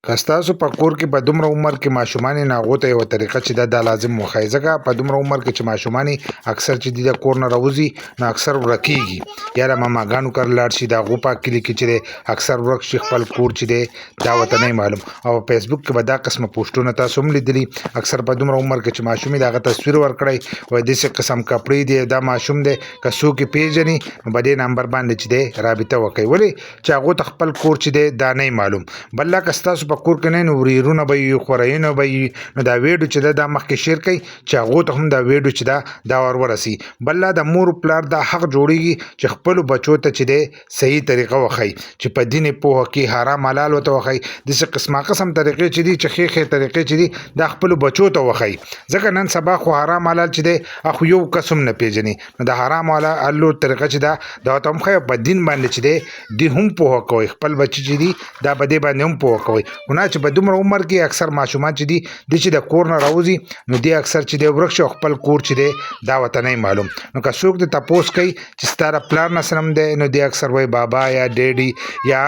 که ستاسو په کور کې په دومره عمر کې ماشومان نه هغو ته یوه طریقه چې دا لازم وښایي ځکه په دومره عمر کې چې ماشومان اکثر چې دي د کور نه راوځي نو اکثر ورکېږي یا د ماماګانو کره لاړ شي د هغو په کلي کې چې دی اکثر ورک شي خپل کور چې دی دا ورته نه معلوم او په فیسبوک کې به دا قسمه پوسټونه تاسو هم لیدلي اکثر په دومره عمر کې چې ماشوم د هغه تصویر ورکړی وایي داسې قسم کپړې دي دا ماشوم دی که څوک یې پېژني نو په دې نمبر باندې چې دی رابطه وکړئ ولې چې هغو ته خپل کور چې دی دا نه معلوم بل که ستاسو په کور کې نه نو وریرونه به وي خورایونه به وي نو دا ویډیو چې دا مخکې شیر کړئ چې هغو ته هم دا ویډیو چې دا ورسي بل د مور پلار دا حق جوړیږي چې خپلو بچو ته چې دی صحیح طریقه وښایي چې په دین یې پوهه کړي حرام حلال ورته وښایي داسې قسم طریقې چې دي چې ښې طریقې چې دي دا خپلو بچو ته وښایي ځکه نن سبا خو حرام حلال چې دی خو یو کس هم نه پېژني نو د حرام حلالو طریقه چې دا ورته هم ښایي په دین باندې چې دی دې هم پوهه کوئ خپل بچي چې دي دا په دې باندې هم پوهه کوئ خو نه چې په دومره عمر کې اکثر ماشومان چې دي چې د کور نه راوځي نو دی اکثر چې دی ورک شي خپل کور چې دی دا ورته نه معلوم نو که څوک د تپوس کوي چې ستا د پلار نه سره هم دی نو دی اکثر وایي بابا یا ډیډي یا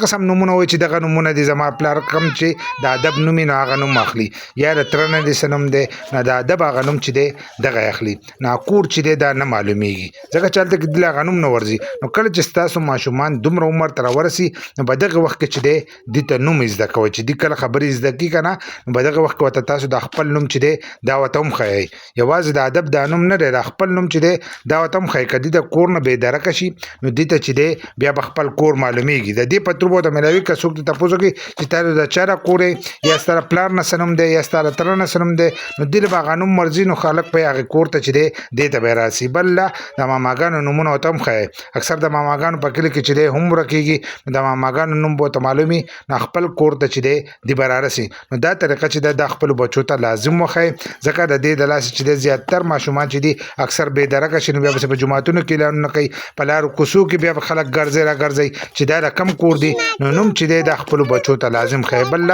قسم نومونه وایي چې دغه نومونه دي زما پلار کم چې د ادب نوم یې نو هغه نوم اخلي یا د تره نه دې څه نوم دی نو د ادب هغه نوم چې دی دغه اخلي نو کور چې دی دا نه معلومیږي ځکه چې هلته کې دله هغه نوم نه ورځي نو کله چې ستاسو ماشومان دومره عمر ته راورسي نو په دغه وخت کې چې دی دې ته نوم زده کوئ چې دې کله خبرې زده کړي که نه نو په دغه وخت کې ورته تاسو د خپل نوم چې دی دا ورته هم ښایئ یوازې د ادب دا نوم نه دی د خپل نوم چې دی دا ورته هم ښایي که دې د کور نه بېدرکه شي نو دې ته چې دی بیا به خپل کور معلومیږي د دې په تر به ورته میلاوي که څوک دې تپوس وکړي چې تا د چا د کور یا ستا د پلار نه څه نوم دی یا ستا د تره نه څه نوم دی نو دې به هغه نوم مرځي نو خلک به هغې کور ته چې دی دې ته به یې راسي بل د ماماګانو نومونه ورته هم ښایي اکثر د ماماګانو په کلي کې چې دی هم ورکېږي نو د ماماګانو نوم به ورته معلوم وي نو خپل کور ته چې دی دې به رارسي نو دا طریقه چې دا خپلو بچو ته لازم وښایي ځکه د دې د لاسه چې دی زیاتر ماشومان چې دي اکثر بېدرکه شي نو بیا به په جوماتونو کې اعلانونه کوي په لارو کوڅو کې بیا به خلک ګرځئ راګرځئ چې دا د کم کور دی نو نوم چې دی د خپلو بچو ته لازم ښایي بل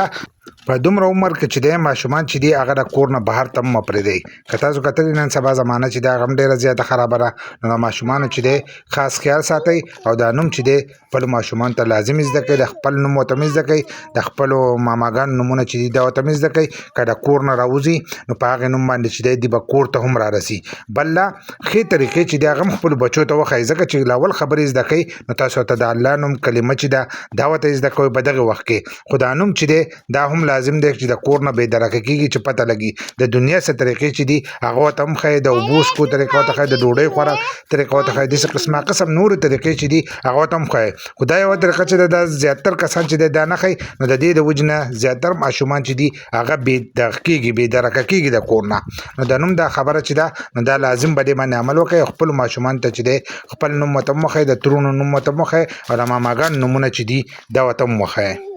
په دومره عمر کې چې دی ماشومان چې دي هغه د کور نه بهر ته مه پرېږدئ که تاسو کتلي نن سبا زمانه چې دی هغه هم ډېره زیاته خرابه ده نو د ماشومانو چې دی خاص خیال ساتئ او دا نوم چې دی خپلو ماشومانو ته لازم زده کړئ د خپل نوم ورته مې زده کړئ د خپلو ماماګانو نومونه چې دي دا ورته مې زده کړئ که د کور نه راوځي نو په هغې نوم باندې چې دی به کور ته هم رارسي بل ښې طریقې چې دی هغه هم خپلو بچو ته وښایي ځکه چې لاول خبرې زده کوي نو تاسو ورته د الله نوم کلمه چې ده دا ورته زده کوئ په دغه وخت کې خو دا نوم چې دی دا هم لازم دی چې د کور نه بېدرکه کېږي چې پته لګي د دنیا څه طریقې چې دي هغه ورته هم ښایي د اوبو څښو طریقه ورته ښایي د ډوډۍ خوراک طریقه ورته ښایي داسې قسم نورې طریقې چې دي هغه ورته هم ښایي خو دا یوه طریقه چې ده دا زیاتر کسان چې دی دا نه ښایي نو د دې د وجې نه زیاتر ماشومان چې دي هغه بېدرکه کېږي د کور نه نو د نوم دا خبره چې ده نو دا لازم په دې باندې عمل وکړئ او خپلو ماشومانو ته چې دی خپل نوم ورته هم وښایي د ترونو نوم ورته هم وښایي او د ماماګانو نومونه چې دي دا ورته هم وښایي